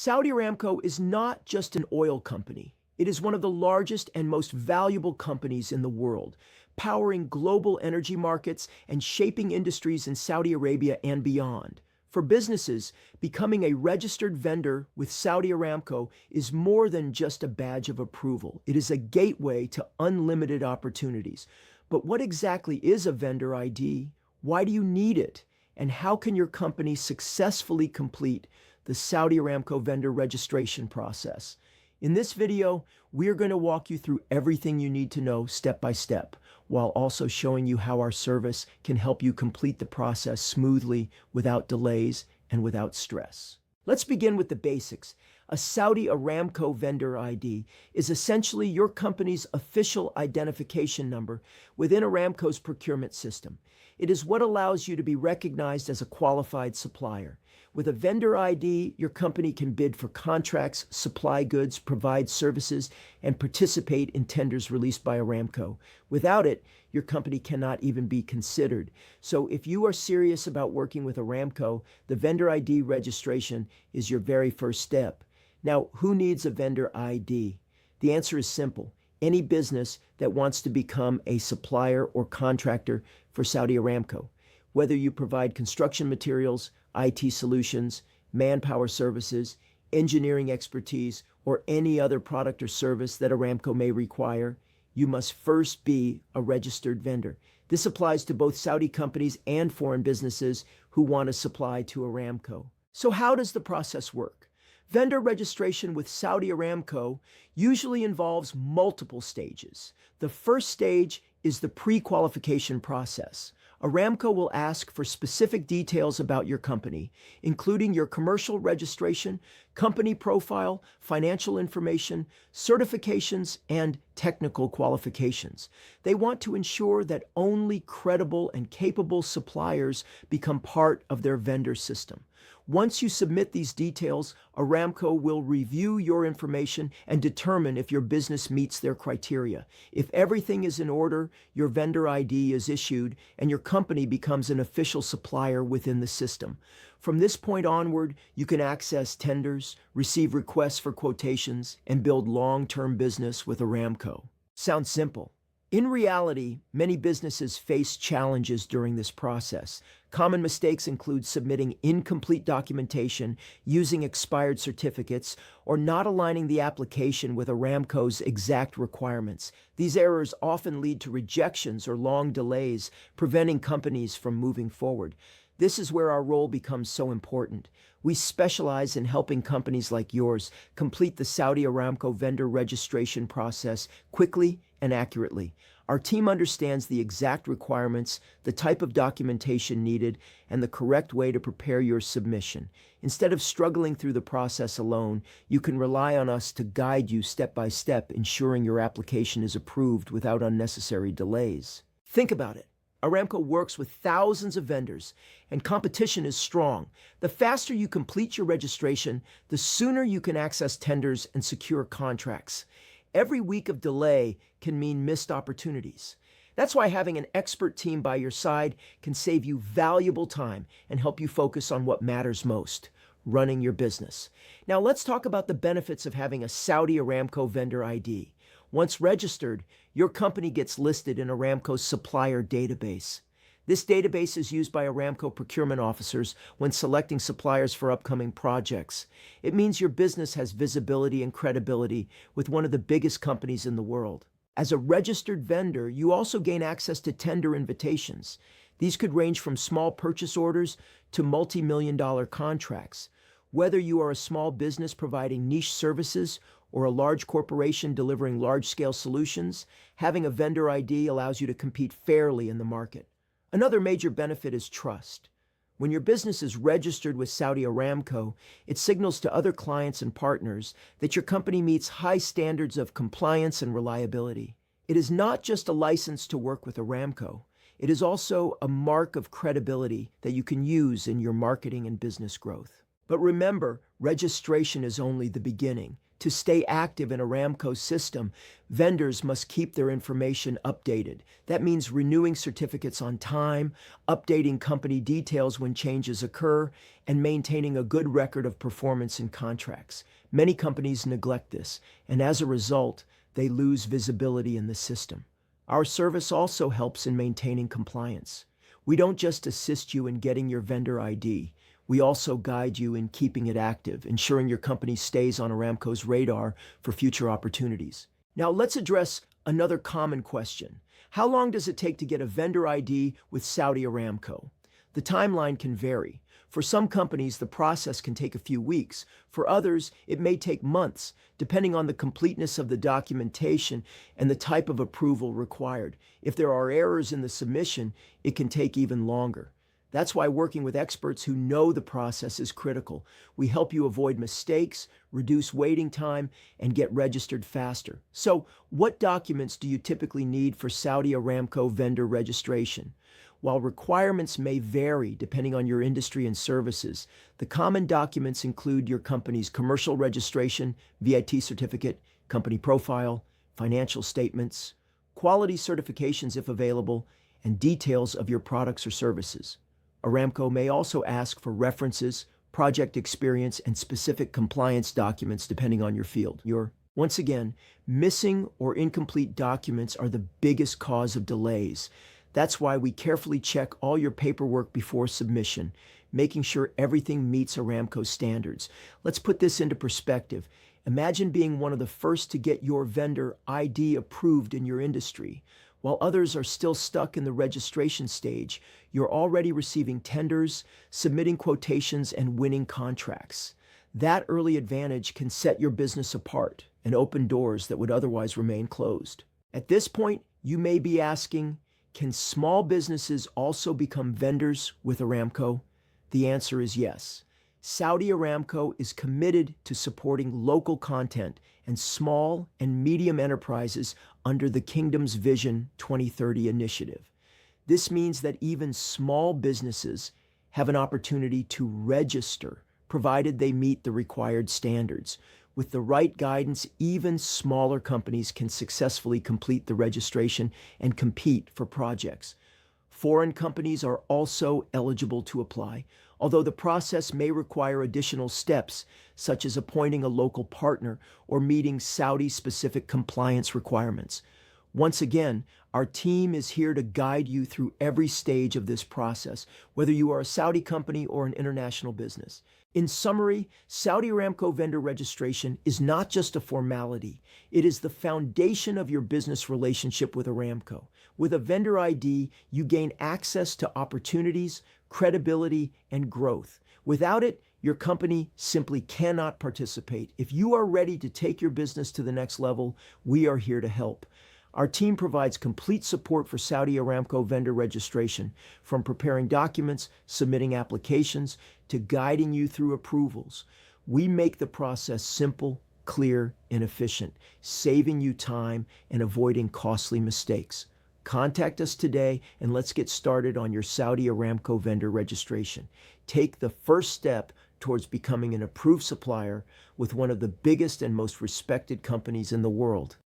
Saudi Aramco is not just an oil company. It is one of the largest and most valuable companies in the world, powering global energy markets and shaping industries in Saudi Arabia and beyond. For businesses, becoming a registered vendor with Saudi Aramco is more than just a badge of approval. It is a gateway to unlimited opportunities. But what exactly is a vendor ID? Why do you need it? And how can your company successfully complete the Saudi Aramco Vendor Registration process? In this video, we are going to walk you through everything you need to know step by step, while also showing you how our service can help you complete the process smoothly, without delays, and without stress. Let's begin with the basics. A Saudi Aramco Vendor ID is essentially your company's official identification number within Aramco's procurement system. It is what allows you to be recognized as a qualified supplier. With a vendor ID, your company can bid for contracts, supply goods, provide services, and participate in tenders released by Aramco. Without it, your company cannot even be considered. So if you are serious about working with Aramco, the vendor ID registration is your very first step. Now, who needs a vendor ID? The answer is simple. Any business that wants to become a supplier or contractor for Saudi Aramco. Whether you provide construction materials, IT solutions, manpower services, engineering expertise, or any other product or service that Aramco may require, you must first be a registered vendor. This applies to both Saudi companies and foreign businesses who want to supply to Aramco. So how does the process work? Vendor registration with Saudi Aramco usually involves multiple stages. The first stage is the pre-qualification process. Aramco will ask for specific details about your company, including your commercial registration, company profile, financial information, certifications, and technical qualifications. They want to ensure that only credible and capable suppliers become part of their vendor system. Once you submit these details, Aramco will review your information and determine if your business meets their criteria. If everything is in order, your vendor ID is issued and your company becomes an official supplier within the system. From this point onward, you can access tenders, receive requests for quotations, and build long-term business with Aramco. Sounds simple. In reality, many businesses face challenges during this process. Common mistakes include submitting incomplete documentation, using expired certificates, or not aligning the application with Aramco's exact requirements. These errors often lead to rejections or long delays, preventing companies from moving forward. This is where our role becomes so important. We specialize in helping companies like yours complete the Saudi Aramco vendor registration process quickly and accurately. Our team understands the exact requirements, the type of documentation needed, and the correct way to prepare your submission. Instead of struggling through the process alone, you can rely on us to guide you step by step, ensuring your application is approved without unnecessary delays. Think about it. Aramco works with thousands of vendors, and competition is strong. The faster you complete your registration, the sooner you can access tenders and secure contracts. Every week of delay can mean missed opportunities. That's why having an expert team by your side can save you valuable time and help you focus on what matters most: running your business. Now let's talk about the benefits of having a Saudi Aramco vendor ID. Once registered, your company gets listed in Aramco's supplier database. This database is used by Aramco procurement officers when selecting suppliers for upcoming projects. It means your business has visibility and credibility with one of the biggest companies in the world. As a registered vendor, you also gain access to tender invitations. These could range from small purchase orders to multi-million-dollar contracts. Whether you are a small business providing niche services or a large corporation delivering large-scale solutions, having a vendor ID allows you to compete fairly in the market. Another major benefit is trust. When your business is registered with Saudi Aramco, it signals to other clients and partners that your company meets high standards of compliance and reliability. It is not just a license to work with Aramco. It is also a mark of credibility that you can use in your marketing and business growth. But remember, registration is only the beginning. To stay active in Aramco's system, vendors must keep their information updated. That means renewing certificates on time, updating company details when changes occur, and maintaining a good record of performance in contracts. Many companies neglect this, and as a result, they lose visibility in the system. Our service also helps in maintaining compliance. We don't just assist you in getting your vendor ID. We also guide you in keeping it active, ensuring your company stays on Aramco's radar for future opportunities. Now let's address another common question. How long does it take to get a vendor ID with Saudi Aramco? The timeline can vary. For some companies, the process can take a few weeks. For others, it may take months, depending on the completeness of the documentation and the type of approval required. If there are errors in the submission, it can take even longer. That's why working with experts who know the process is critical. We help you avoid mistakes, reduce waiting time, and get registered faster. So, what documents do you typically need for Saudi Aramco vendor registration? While requirements may vary depending on your industry and services, the common documents include your company's commercial registration, VAT certificate, company profile, financial statements, quality certifications if available, and details of your products or services. Aramco may also ask for references, project experience, and specific compliance documents depending on your field. Once again, missing or incomplete documents are the biggest cause of delays. That's why we carefully check all your paperwork before submission, making sure everything meets Aramco's standards. Let's put this into perspective. Imagine being one of the first to get your vendor ID approved in your industry. While others are still stuck in the registration stage, you're already receiving tenders, submitting quotations, and winning contracts. That early advantage can set your business apart and open doors that would otherwise remain closed. At this point, you may be asking, can small businesses also become vendors with Aramco? The answer is yes. Saudi Aramco is committed to supporting local content and small and medium enterprises under the Kingdom's Vision 2030 initiative. This means that even small businesses have an opportunity to register, provided they meet the required standards. With the right guidance, even smaller companies can successfully complete the registration and compete for projects. Foreign companies are also eligible to apply, although the process may require additional steps, such as appointing a local partner or meeting Saudi-specific compliance requirements. Once again, our team is here to guide you through every stage of this process, whether you are a Saudi company or an international business. In summary, Saudi Aramco Vendor Registration is not just a formality. It is the foundation of your business relationship with Aramco. With a vendor ID, you gain access to opportunities, credibility, and growth. Without it, your company simply cannot participate. If you are ready to take your business to the next level, we are here to help. Our team provides complete support for Saudi Aramco vendor registration, from preparing documents, submitting applications, to guiding you through approvals. We make the process simple, clear, and efficient, saving you time and avoiding costly mistakes. Contact us today and let's get started on your Saudi Aramco vendor registration. Take the first step towards becoming an approved supplier with one of the biggest and most respected companies in the world.